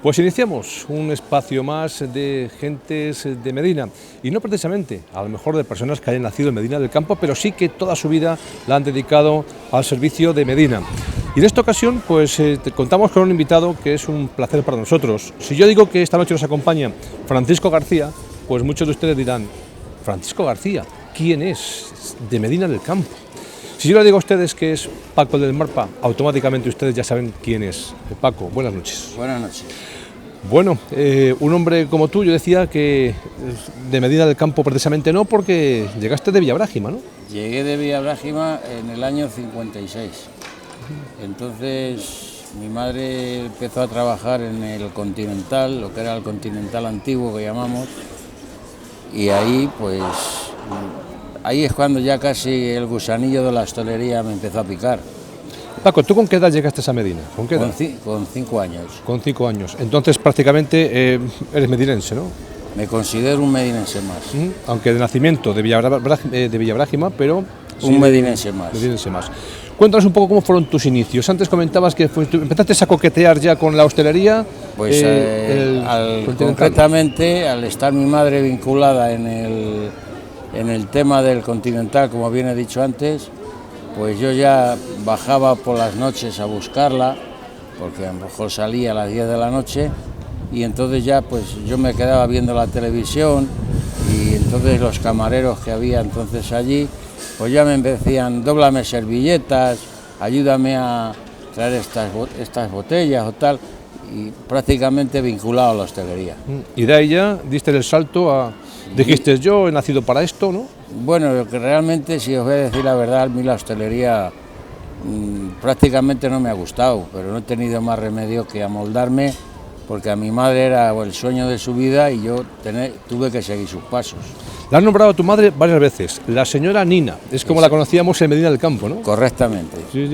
Pues iniciamos un espacio más de gentes de Medina, y no precisamente, a lo mejor de personas que hayan nacido en Medina del Campo, pero sí que toda su vida la han dedicado al servicio de Medina. Y en esta ocasión, pues contamos con un invitado que es un placer para nosotros. Si yo digo que esta noche nos acompaña Francisco García, pues muchos de ustedes dirán, Francisco García, ¿quién es? De Medina del Campo. Si yo le digo a ustedes que es Paco del Marpa, automáticamente ustedes ya saben quién es. Paco, buenas noches. Buenas noches. Bueno, un hombre como tú, yo decía que de Medina del Campo precisamente no, porque llegaste de Villabrágima, ¿no? Llegué de Villabrágima en el año 56. Entonces mi madre empezó a trabajar en el Continental, lo que era el Continental antiguo que llamamos, y ahí pues ahí es cuando ya casi el gusanillo de la hostelería me empezó a picar. Paco, ¿tú con qué edad llegaste a Medina? ¿Con qué edad? Con 5 años. Con 5 años. Entonces prácticamente eres medinense, ¿no? Me considero un medinense más. Aunque de nacimiento de Villabrágima, pero... Sí, un medinense más. Medinense más. Cuéntanos un poco cómo fueron tus inicios. Antes comentabas que empezaste a coquetear ya con la hostelería. Pues concretamente, al estar mi madre vinculada en el tema del Continental, como bien he dicho antes, pues yo ya bajaba por las noches a buscarla, porque a lo mejor salía a las 10 de la noche, y entonces ya pues yo me quedaba viendo la televisión, y entonces los camareros que había entonces allí, pues ya me decían, dóblame servilletas, ayúdame a traer estas botellas o tal, y prácticamente vinculado a la hostelería. Y de ahí ya diste el salto a... Dijiste, yo he nacido para esto, ¿no? Bueno, lo que realmente, si os voy a decir la verdad, a mí la hostelería prácticamente no me ha gustado, pero no he tenido más remedio que amoldarme, porque a mi madre era el sueño de su vida y yo tuve que seguir sus pasos. La has nombrado a tu madre varias veces, la señora Nina, es como la conocíamos en Medina del Campo, ¿no? Correctamente. Sí.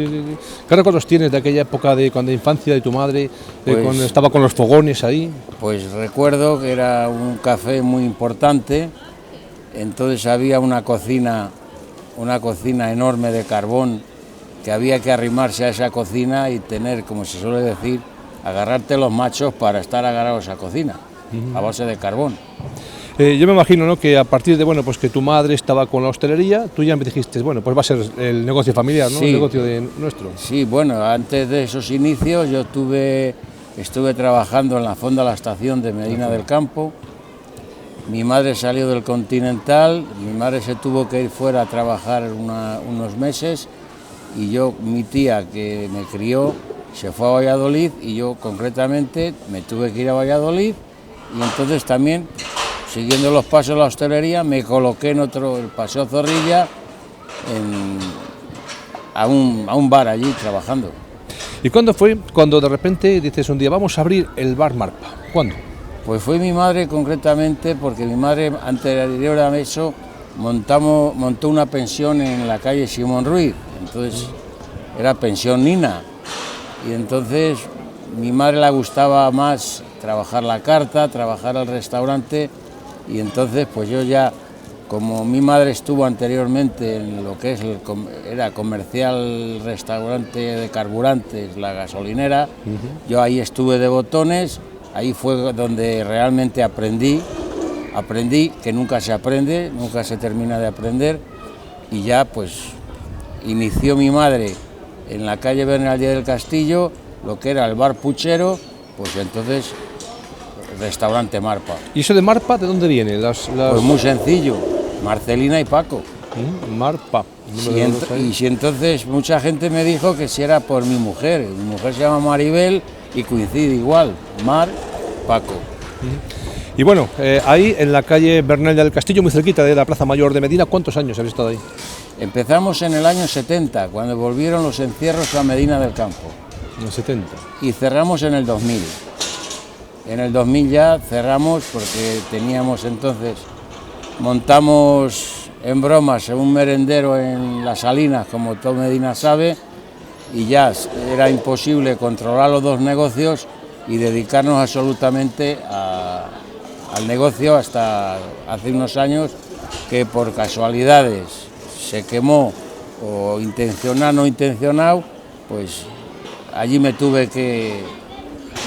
¿Qué recuerdos tienes de aquella época de infancia de tu madre, Pues, cuando estaba con los fogones ahí? Pues recuerdo que era un café muy importante, entonces había una cocina enorme de carbón, que había que arrimarse a esa cocina y tener, como se suele decir, agarrarte los machos para estar agarrados a esa cocina, a base de carbón. Yo me imagino, ¿no?, que a partir de, bueno, pues que tu madre estaba con la hostelería, tú ya me dijiste, bueno, pues va a ser el negocio familiar, ¿no? Sí, el negocio nuestro. Sí, bueno, antes de esos inicios yo estuve trabajando en la fonda de la estación de Medina del Campo. Mi madre salió del Continental, mi madre se tuvo que ir fuera a trabajar unos meses, y mi tía que me crió se fue a Valladolid, y yo concretamente me tuve que ir a Valladolid, y entonces también, siguiendo los pasos de la hostelería, me coloqué en el Paseo Zorrilla, a un bar allí trabajando. ¿Y cuándo fue cuando de repente dices un día, vamos a abrir el bar Marpa? ¿Cuándo? Pues fue mi madre concretamente, porque mi madre anterior a eso montó una pensión en la calle Simón Ruiz, entonces era pensión Nina, y entonces mi madre le gustaba más trabajar la carta, trabajar al restaurante, y entonces pues yo ya, como mi madre estuvo anteriormente en lo que era comercial restaurante de carburantes, la gasolinera, yo ahí estuve de botones. Ahí fue donde realmente aprendí que nunca se aprende, nunca se termina de aprender, y ya pues inició mi madre en la calle Bernaldía del Castillo, lo que era el bar Puchero, pues entonces restaurante Marpa. ¿Y eso de Marpa de dónde viene? Pues muy sencillo, Marcelina y Paco. Marpa. Y si entonces mucha gente me dijo que si era por mi mujer se llama Maribel, y coincide igual, Paco. Y bueno, ahí en la calle Bernal del Castillo, muy cerquita de la Plaza Mayor de Medina, ¿cuántos años habéis estado ahí? Empezamos en el año 70, cuando volvieron los encierros a Medina del Campo. En el 70. Y cerramos en el 2000. En el 2000 ya cerramos porque montamos en bromas un merendero en Las Salinas, como todo Medina sabe, y ya era imposible controlar los dos negocios y dedicarnos absolutamente al negocio, hasta hace unos años que por casualidades se quemó, o intencionado o no intencionado, pues allí me tuve que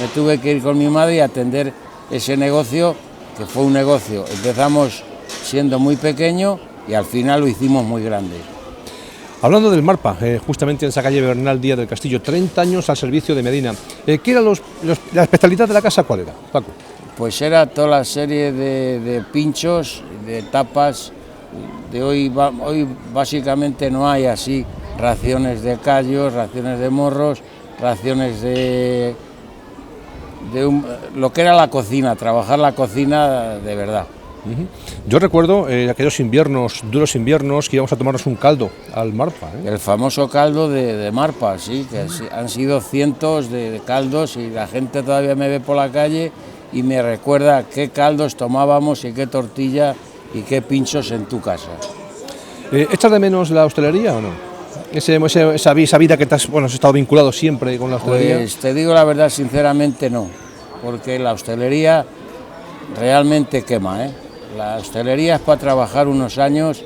me tuve que ir con mi madre y atender ese negocio, que fue un negocio. Empezamos siendo muy pequeño y al final lo hicimos muy grande. Hablando del Marpa, justamente en esa calle Bernal Díaz del Castillo, 30 años al servicio de Medina. ¿Qué era la especialidad de la casa? ¿Cuál era, Paco? Pues era toda la serie de pinchos, de tapas. De hoy básicamente no hay así raciones de callos, raciones de morros, raciones de lo que era la cocina, trabajar la cocina de verdad. Yo recuerdo aquellos inviernos, duros inviernos, que íbamos a tomarnos un caldo al Marpa. El famoso caldo de Marpa, sí, que han sido cientos de caldos y la gente todavía me ve por la calle y me recuerda qué caldos tomábamos y qué tortilla y qué pinchos en tu casa. ¿Echas de menos la hostelería o no? Esa vida que has estado vinculado siempre con la hostelería. Pues te digo la verdad, sinceramente no, porque la hostelería realmente quema, ¿eh? La hostelería es para trabajar unos años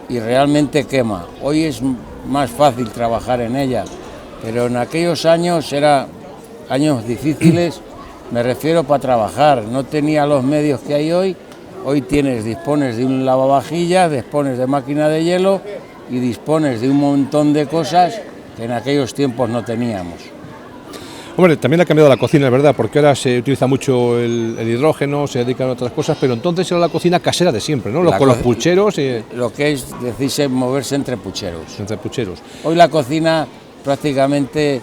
y realmente quema. Hoy es más fácil trabajar en ella, pero en aquellos años eran años difíciles, me refiero para trabajar, no tenía los medios que hay hoy. Hoy dispones de un lavavajillas, dispones de máquina de hielo y dispones de un montón de cosas que en aquellos tiempos no teníamos. Hombre, también ha cambiado la cocina, es verdad, porque ahora se utiliza mucho el hidrógeno, se dedican a otras cosas, pero entonces era la cocina casera de siempre, ¿no? Con los pucheros. Lo que es decirse moverse entre pucheros. Entre pucheros. Hoy la cocina prácticamente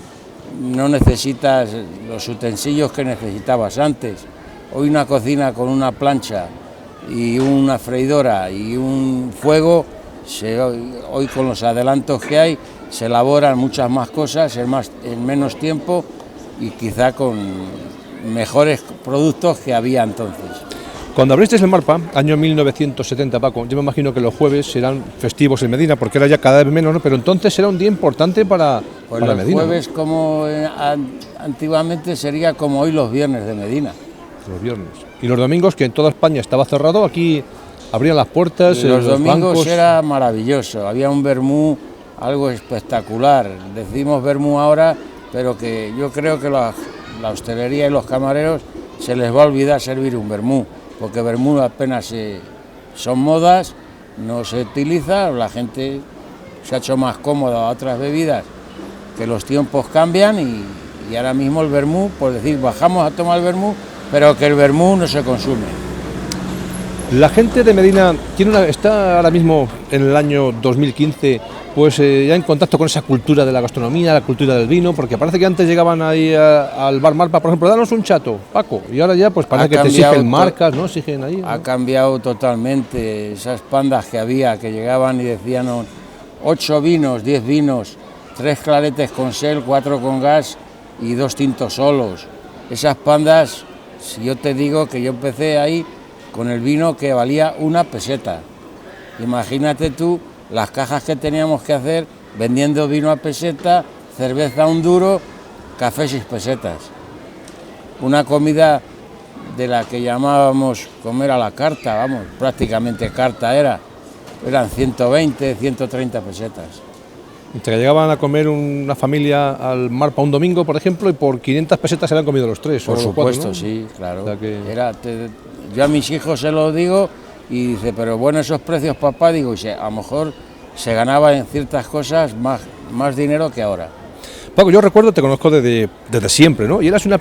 no necesitas los utensilios que necesitabas antes. Hoy una cocina con una plancha y una freidora y un fuego, hoy con los adelantos que hay, se elaboran muchas más cosas en menos tiempo y quizá con mejores productos que había entonces. Cuando abriste el Marpa, año 1970, Paco, yo me imagino que los jueves serán festivos en Medina, porque era ya cada vez menos, ¿no? Pero entonces era un día importante para los Medina. Los jueves, como antiguamente, sería como hoy los viernes de Medina. Los viernes. Y los domingos, que en toda España estaba cerrado, aquí abrían las puertas. Los domingos bancos. Era maravilloso, había un vermú, algo espectacular. Decimos vermú ahora, pero que yo creo que la hostelería y los camareros se les va a olvidar servir un vermú, porque vermú apenas son modas, no se utiliza, la gente se ha hecho más cómoda a otras bebidas, que los tiempos cambian y ahora mismo el vermú, por decir, bajamos a tomar el vermú, pero que el vermú no se consume. La gente de Medina está ahora mismo en el año 2015 pues ya en contacto con esa cultura de la gastronomía, la cultura del vino, porque parece que antes llegaban ahí al bar Marpa, por ejemplo, danos un chato, Paco, y ahora ya pues parece que te exigen marcas, ¿no? Exigen ahí, ¿no? Ha cambiado totalmente, esas pandas que había, que llegaban y decían 8 vinos, 10 vinos, 3 claretes con sel, 4 con gas y 2 tintos solos. Esas pandas, si yo te digo que yo empecé ahí con el vino que valía 1 peseta, imagínate tú las cajas que teníamos que hacer vendiendo vino a peseta, cerveza a 1 duro, café 6 pesetas. Una comida de la que llamábamos comer a la carta, vamos, prácticamente carta eran 120, 130 pesetas. Que llegaban a comer una familia al Marpa un domingo, por ejemplo, y por 500 pesetas se habían comido los 3. Por supuesto, 4, ¿no? Sí, claro. O sea que... yo a mis hijos se lo digo y dice, pero bueno, esos precios, papá, digo, y a lo mejor se ganaba en ciertas cosas más dinero que ahora. Paco, yo recuerdo, te conozco desde siempre, ¿no? Y eres una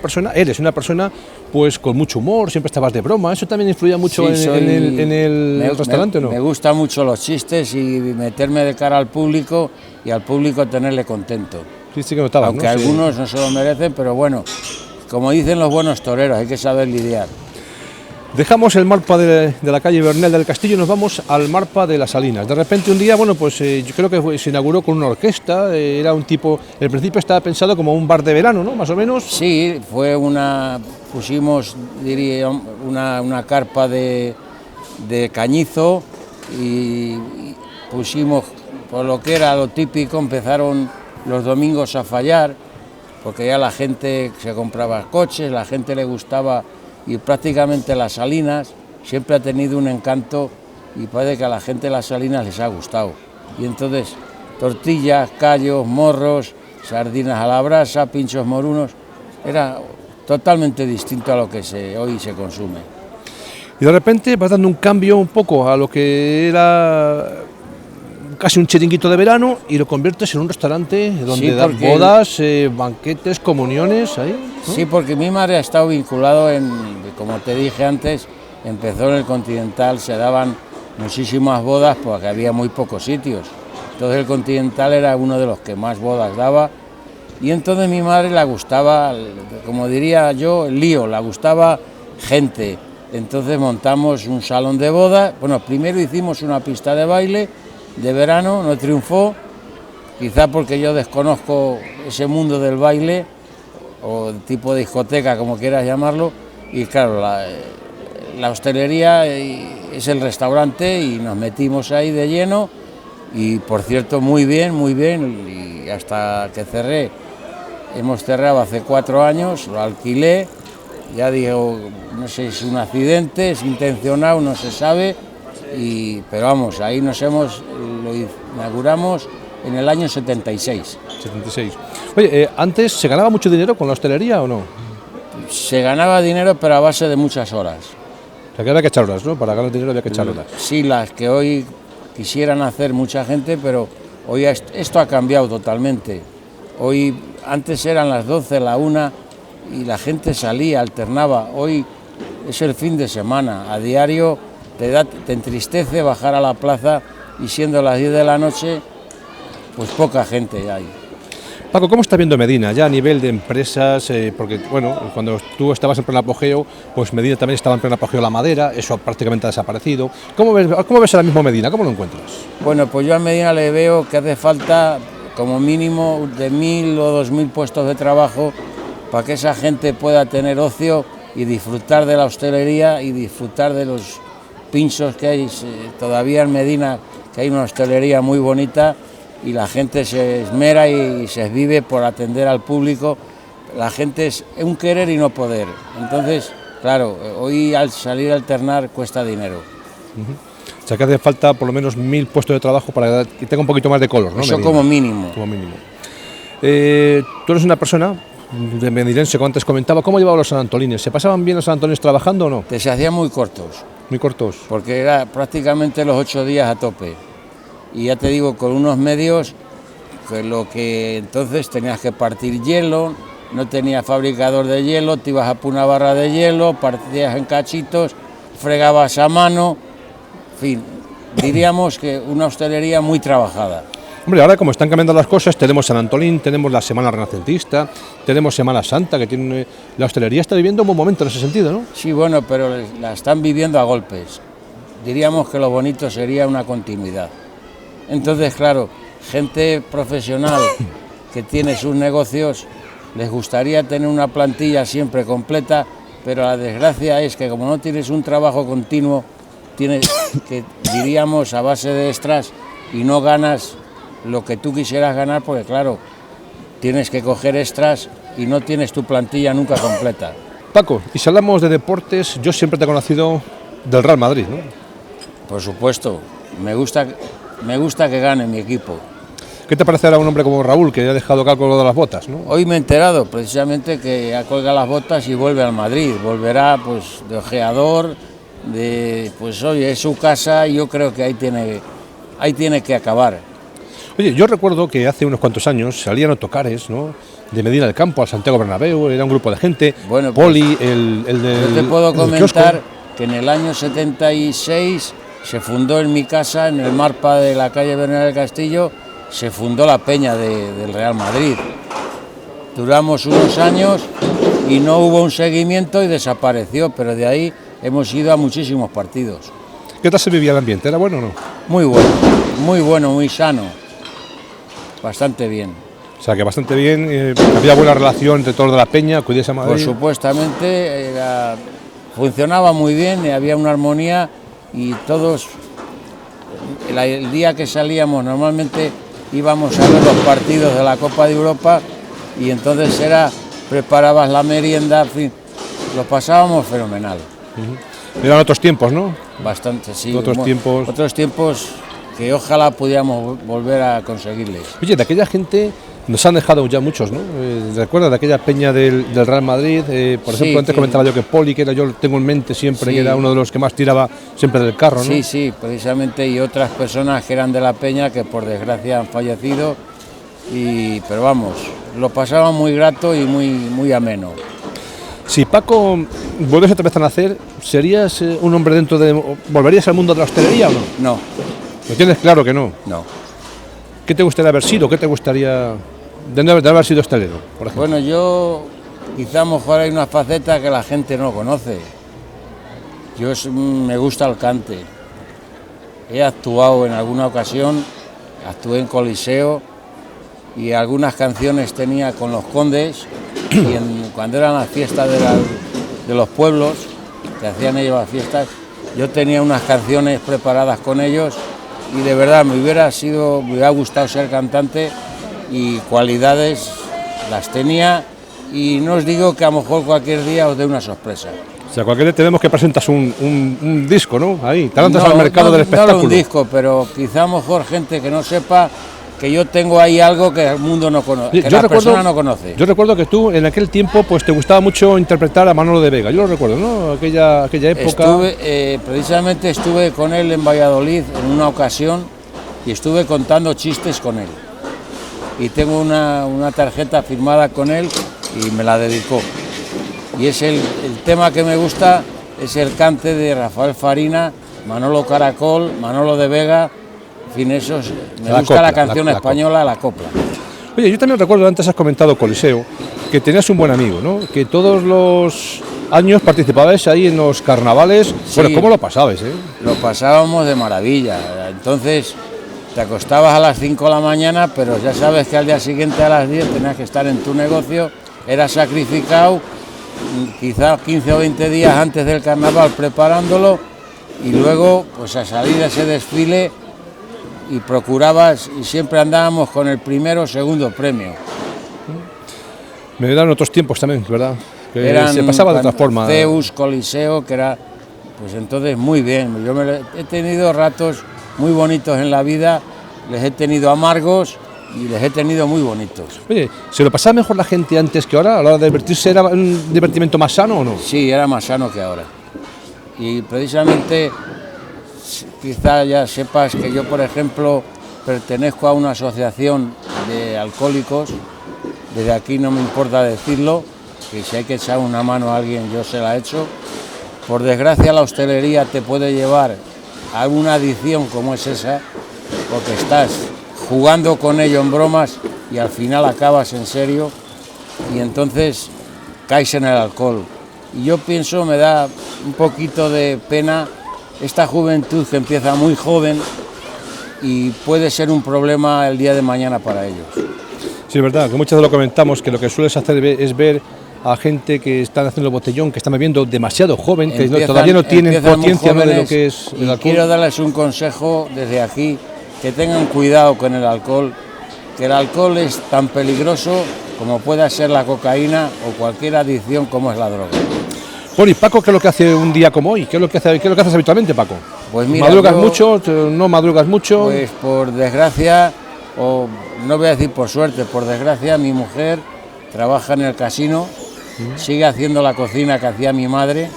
persona pues con mucho humor, siempre estabas de broma, ¿eso también influía mucho en el restaurante, no? Me gustan mucho los chistes y meterme de cara al público y al público tenerle contento. Sí, que notabas, aunque ¿no? algunos no se lo merecen, pero bueno, como dicen los buenos toreros, hay que saber lidiar. Dejamos el Marpa de la calle Bernal del Castillo y nos vamos al Marpa de las Salinas. De repente un día, pues yo creo que se inauguró con una orquesta, era un tipo, al principio estaba pensado como un bar de verano, ¿no? Más o menos. Sí, pusimos, diría, una carpa de cañizo y pusimos, por lo que era lo típico, empezaron los domingos a fallar, porque ya la gente se compraba coches, la gente le gustaba. Y prácticamente las Salinas siempre ha tenido un encanto y parece que a la gente de las Salinas les ha gustado. Y entonces tortillas, callos, morros, sardinas a la brasa, pinchos morunos, era totalmente distinto a lo que hoy se consume. Y de repente vas dando un cambio un poco a lo que era casi un chiringuito de verano y lo conviertes en un restaurante donde dan bodas, banquetes, comuniones, ahí, ¿no? Sí, porque mi madre ha estado vinculado como te dije antes, empezó en el Continental, se daban muchísimas bodas porque había muy pocos sitios. Entonces el Continental era uno de los que más bodas daba y entonces mi madre le gustaba, como diría yo, el lío, le gustaba gente. Entonces montamos un salón de bodas, bueno, primero hicimos una pista de baile de verano, no triunfó, quizá porque yo desconozco ese mundo del baile o tipo de discoteca, como quieras llamarlo, y claro, la hostelería es el restaurante y nos metimos ahí de lleno y por cierto muy bien y hasta que cerré, hemos cerrado hace 4 años, lo alquilé, ya digo, no sé si es un accidente, es intencionado, no se sabe, pero vamos, ahí lo inauguramos en el año 76. 76. Oye, ¿antes se ganaba mucho dinero con la hostelería o no? Se ganaba dinero, pero a base de muchas horas. O sea, que había que echar horas, ¿no? Para ganar dinero había que echar horas. Sí, las que hoy quisieran hacer mucha gente, pero hoy esto ha cambiado totalmente. Hoy, antes eran las 12, la 1 y la gente salía, alternaba. Hoy es el fin de semana, a diario te entristece bajar a la plaza y siendo las 10 de la noche, pues poca gente hay. Paco, ¿cómo está viendo Medina ya a nivel de empresas? Porque, bueno, cuando tú estabas en pleno apogeo, pues Medina también estaba en pleno apogeo la madera, eso prácticamente ha desaparecido. ¿Cómo ves ahora mismo Medina? ¿Cómo lo encuentras? Bueno, pues yo a Medina le veo que hace falta como mínimo de 1.000 o 2.000 puestos de trabajo para que esa gente pueda tener ocio y disfrutar de la hostelería y disfrutar de los pinchos que hay todavía en Medina, que hay una hostelería muy bonita y la gente se esmera y se vive por atender al público. La gente es un querer y no poder. Entonces, claro, hoy al salir a alternar cuesta dinero. O sea que hace falta por lo menos 1.000 puestos de trabajo para que tenga un poquito más de color, ¿no? Eso Medina, como mínimo. Como mínimo. Tú eres una persona de medirense, como antes comentaba, ¿cómo llevaban los sanantolines? ¿Se pasaban bien los sanantolines trabajando o no? Se hacían muy cortos. Muy cortos. Porque era prácticamente los 8 días a tope. Y ya te digo, con unos medios, que lo que entonces tenías que partir hielo, no tenías fabricador de hielo, te ibas a por una barra de hielo, partías en cachitos, fregabas a mano, en fin, diríamos que una hostelería muy trabajada. Hombre, ahora como están cambiando las cosas, tenemos San Antolín, tenemos la Semana Renacentista, tenemos Semana Santa, que tiene la hostelería está viviendo un buen momento en ese sentido, ¿no? Sí, bueno, pero la están viviendo a golpes. Diríamos que lo bonito sería una continuidad. Entonces, claro, gente profesional que tiene sus negocios, les gustaría tener una plantilla siempre completa, pero la desgracia es que como no tienes un trabajo continuo, tienes que, diríamos, a base de extras y no ganas lo que tú quisieras ganar, porque claro, tienes que coger extras y no tienes tu plantilla nunca completa. Paco, y si hablamos de deportes, yo siempre te he conocido del Real Madrid, ¿no? Por supuesto, me gusta que gane mi equipo. ¿Qué te parece ahora un hombre como Raúl, que ya ha dejado cálculo de las botas, ¿no? Hoy me he enterado precisamente que ya colga las botas y vuelve al Madrid, volverá pues de ojeador, pues oye, es su casa y yo creo que ahí tiene que acabar. Oye, yo recuerdo que hace unos cuantos años salían autocares, ¿no?, de Medina del Campo al Santiago Bernabéu, era un grupo de gente, bueno, Poli, pues, el del... Yo te puedo comentar que en el año 76 se fundó en mi casa, en el Marpa de la calle Bernal del Castillo, se fundó la peña del Real Madrid. Duramos unos años y no hubo un seguimiento y desapareció, pero de ahí hemos ido a muchísimos partidos. ¿Qué tal se vivía el ambiente? ¿Era bueno o no? Muy bueno, muy sano. Bastante bien. O sea, que bastante bien, había buena relación entre todos de la peña, acudías a Madrid. Pues supuestamente funcionaba muy bien, había una armonía y todos, el día que salíamos normalmente íbamos a ver los partidos de la Copa de Europa y entonces preparabas la merienda, en fin, lo pasábamos fenomenal. Eran otros tiempos, ¿no? Bastante, sí. Otros tiempos que ojalá pudiéramos volver a conseguirles. Oye, de aquella gente Nos han dejado ya muchos, ¿no? ¿Recuerdas de aquella peña del Real Madrid? Por ejemplo, antes comentaba yo que Poli, que yo lo tengo en mente siempre, que era uno de los que más tiraba siempre del carro, ¿no? Sí, precisamente, y otras personas que eran de la peña que por desgracia han fallecido, pero vamos, lo pasaba muy grato y muy ameno. Si Paco vuelves otra vez a nacer, ¿serías un hombre volverías al mundo de la hostelería o no? No. ¿Lo tienes claro que no? No. ¿Qué te gustaría haber sido? ¿Qué te gustaría de haber sido hostelero, por ejemplo? Bueno, yo quizá a lo mejor hay una faceta que la gente no conoce. Me gusta el cante. He actuado en alguna ocasión, actué en Coliseo y algunas canciones tenía con los condes y cuando eran las fiestas de los pueblos, que hacían ellos las fiestas, yo tenía unas canciones preparadas con ellos y de verdad me hubiera gustado ser cantante y cualidades las tenía y no os digo que a lo mejor cualquier día os dé una sorpresa. O sea, cualquier día tenemos que presentas un disco, ¿no? Ahí, te lanzas al mercado del espectáculo. No un disco, pero quizá a lo mejor gente que no sepa que yo tengo ahí algo que el mundo no conoce, que la persona no conoce. Yo recuerdo que tú en aquel tiempo pues te gustaba mucho interpretar a Manolo de Vega, yo lo recuerdo, ¿no? Aquella época. Precisamente estuve con él en Valladolid en una ocasión y estuve contando chistes con él. Y tengo una tarjeta firmada con él y me la dedicó. Y es el tema que me gusta, es el cante de Rafael Farina, Manolo Caracol, Manolo de Vega. En fin, me gusta copla, la canción española, la copla. Oye, yo también recuerdo, antes has comentado Coliseo, que tenías un buen amigo, ¿no? Que todos los años participabais ahí en los carnavales. Sí, bueno, ¿cómo lo pasabais, Lo pasábamos de maravilla. Entonces, te acostabas a las 5 de la mañana, pero ya sabes que al día siguiente a las 10 tenías que estar en tu negocio, eras sacrificado, quizás 15 o 20 días antes del carnaval preparándolo, y luego, pues a salir de ese desfile, y procurabas, y siempre andábamos con el primero o segundo premio. Me dieron otros tiempos también, ¿verdad? Que se pasaba de otra forma. Zeus, Coliseo, que era, pues entonces muy bien. Yo he tenido ratos muy bonitos en la vida, les he tenido amargos y les he tenido muy bonitos. Oye, ¿se lo pasaba mejor la gente antes que ahora? ¿A la hora de divertirse era un divertimento más sano o no? Sí, era más sano que ahora. Y precisamente, quizá ya sepas que yo, por ejemplo, pertenezco a una asociación de alcohólicos. Desde aquí no me importa decirlo, que si hay que echar una mano a alguien, yo se la echo. Por desgracia, la hostelería te puede llevar a una adicción como es esa, porque estás jugando con ello en bromas y al final acabas en serio y entonces caes en el alcohol. Y yo pienso, me da un poquito de pena esta juventud que empieza muy joven y puede ser un problema el día de mañana para ellos. Sí, es verdad, que muchas veces lo comentamos, que lo que sueles hacer es ver a gente que están haciendo el botellón, que están bebiendo demasiado joven, que todavía no tienen conciencia de lo que es el alcohol. Quiero darles un consejo desde aquí, que tengan cuidado con el alcohol, que el alcohol es tan peligroso como pueda ser la cocaína o cualquier adicción como es la droga. Bueno, y Paco, ¿qué es lo que hace un día como hoy? ¿Qué es lo que haces habitualmente, Paco? Pues mira, ¿madrugas mucho? ¿No madrugas mucho? Pues por desgracia, o no voy a decir por suerte, por desgracia, mi mujer trabaja en el casino, sigue haciendo la cocina que hacía mi madre.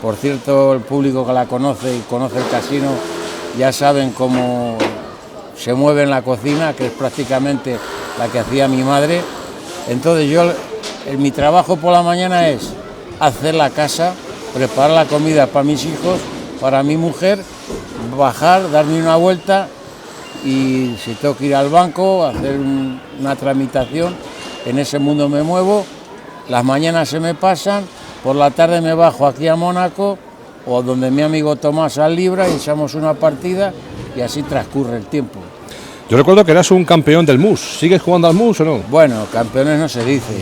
Por cierto, el público que la conoce y conoce el casino ya saben cómo se mueve en la cocina, que es prácticamente la que hacía mi madre. Entonces mi trabajo por la mañana es hacer la casa, preparar la comida para mis hijos, para mi mujer, bajar, darme una vuelta y si tengo que ir al banco, hacer una tramitación, en ese mundo me muevo. Las mañanas se me pasan, por la tarde me bajo aquí a Mónaco o donde mi amigo Tomás al Libra y echamos una partida y así transcurre el tiempo. Yo recuerdo que eras un campeón del MUS. ¿Sigues jugando al MUS o no? Bueno, campeones no se dice.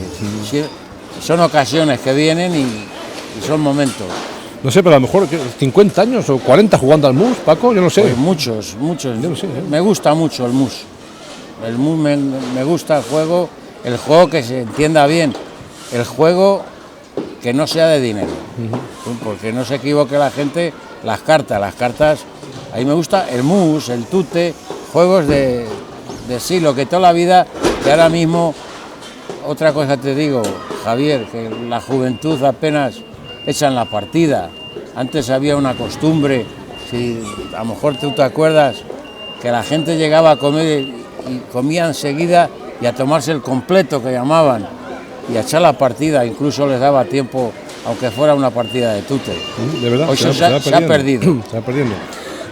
Son ocasiones que vienen y son momentos. No sé, pero a lo mejor 50 años o 40 jugando al MUS, Paco, yo no sé. Pues muchos. Yo no sé, Me gusta mucho el MUS. El MUS me gusta el juego que se entienda bien. El juego que no sea de dinero, porque no se equivoque la gente. Las cartas, ahí me gusta el mus, el tute, juegos de sí, lo que toda la vida que ahora mismo, otra cosa te digo, Javier, que la juventud apenas echan la partida. Antes había una costumbre, si a lo mejor tú te acuerdas, que la gente llegaba a comer y comía enseguida y a tomarse el completo que llamaban y a echar la partida, incluso les daba tiempo, aunque fuera una partida de tute. De verdad, Hoy se ha perdido. Se va perdiendo.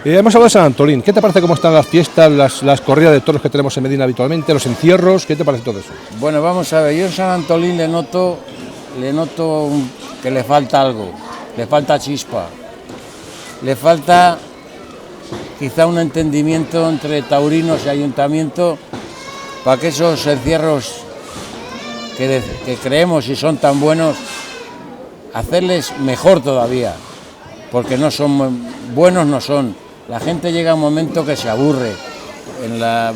Hemos hablado de San Antolín. ¿Qué te parece cómo están las fiestas, las corridas de toros que tenemos en Medina habitualmente, los encierros? ¿Qué te parece todo eso? Bueno, vamos a ver, yo en San Antolín le noto que le falta algo, le falta chispa, le falta quizá un entendimiento entre taurinos y ayuntamiento para que esos encierros que creemos y son tan buenos, hacerles mejor todavía, porque no son buenos, no son. La gente llega a un momento que se aburre.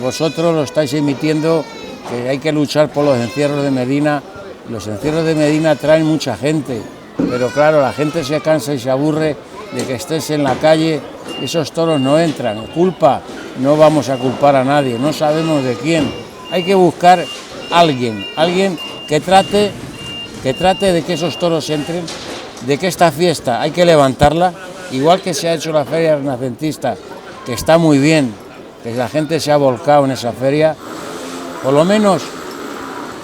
Vosotros lo estáis emitiendo, que hay que luchar por los encierros de Medina. Los encierros de Medina traen mucha gente, pero claro, la gente se cansa y se aburre de que estés en la calle, esos toros no entran. Culpa, no vamos a culpar a nadie, no sabemos de quién. Hay que buscar alguien que trate de que esos toros entren, de que esta fiesta hay que levantarla, igual que se ha hecho la feria renacentista, que está muy bien, que la gente se ha volcado en esa feria, por lo menos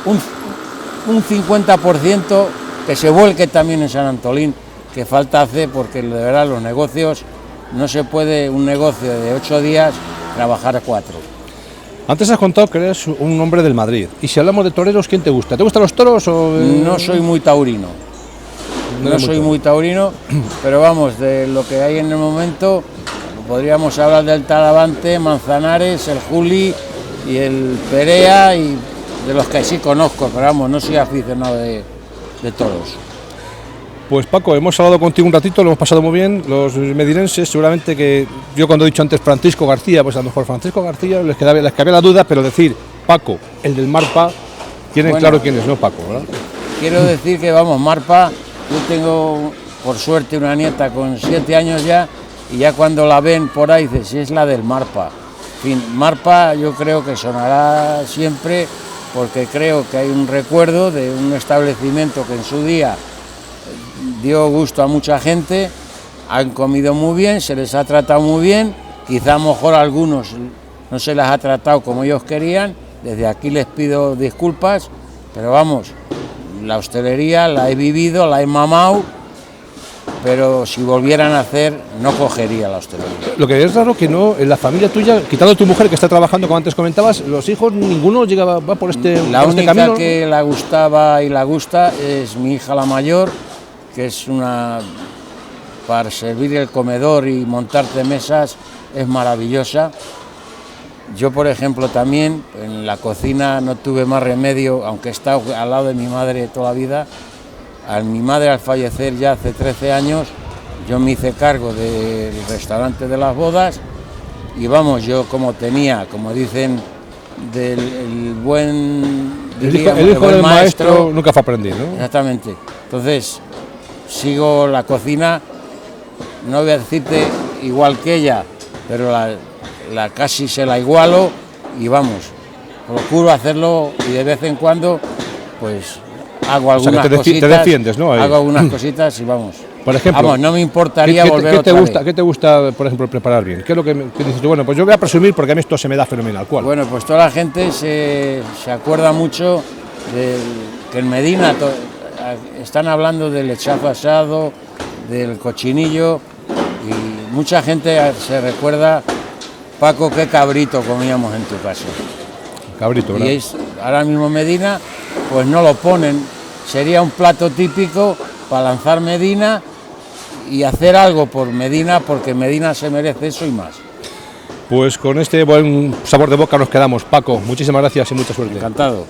un 50% que se vuelque también en San Antolín, que falta hace, porque de verdad los negocios, no se puede un negocio de 8 días trabajar 4. Antes has contado que eres un hombre del Madrid, y si hablamos de toreros, ¿quién te gusta? ¿Te gustan los toros o...? No soy muy taurino. No soy muy taurino, pero vamos, de lo que hay en el momento, podríamos hablar del Talavante, Manzanares, el Juli y el Perea, y de los que sí conozco, pero vamos, no soy aficionado de toros. Pues Paco, hemos hablado contigo un ratito, lo hemos pasado muy bien, los medinenses, seguramente que yo cuando he dicho antes Francisco García, pues a lo mejor Francisco García les cabía la duda, pero decir Paco, el del Marpa, tienen claro quién es, ¿no, Paco? ¿Verdad? Quiero decir que vamos, Marpa, yo tengo por suerte una nieta con 7 años ya, y ya cuando la ven por ahí dice, si es la del Marpa. En fin, Marpa yo creo que sonará siempre, porque creo que hay un recuerdo de un establecimiento que en su día dio gusto a mucha gente, han comido muy bien, se les ha tratado muy bien, quizá a lo mejor a algunos no se les ha tratado como ellos querían, desde aquí les pido disculpas, pero vamos, la hostelería la he vivido, la he mamado, pero si volvieran a hacer no cogería la hostelería. Lo que es raro que no, en la familia tuya, quitando tu mujer que está trabajando como antes comentabas, los hijos, ninguno va por este camino. La única que la gustaba y la gusta es mi hija la mayor, que es para servir el comedor y montarte mesas, es maravillosa. Yo, por ejemplo, también en la cocina no tuve más remedio, aunque he estado al lado de mi madre toda la vida. A mi madre, al fallecer ya hace 13 años, yo me hice cargo del restaurante de las bodas y vamos, yo como dicen, el hijo del maestro nunca fue aprendiz, ¿no? Exactamente. Entonces, sigo la cocina, no voy a decirte igual que ella, pero la casi se la igualo y vamos, procuro hacerlo y de vez en cuando, pues hago algunas cositas. Te defiendes, ¿no? Hago algunas cositas y vamos. Por ejemplo, vamos, no me importaría volver otra vez. ¿Qué te gusta, por ejemplo, preparar bien? ¿Qué es lo que dices tú? Bueno, pues yo voy a presumir porque a mí esto se me da fenomenal. ¿Cuál? Bueno, pues toda la gente se acuerda mucho de que en Medina están hablando del lechazo asado, del cochinillo, y mucha gente se recuerda, Paco, qué cabrito comíamos en tu casa. Cabrito, ¿verdad? Y ahora mismo Medina, pues no lo ponen, sería un plato típico para lanzar Medina y hacer algo por Medina, porque Medina se merece eso y más. Pues con este buen sabor de boca nos quedamos. Paco, muchísimas gracias y mucha suerte. Encantado.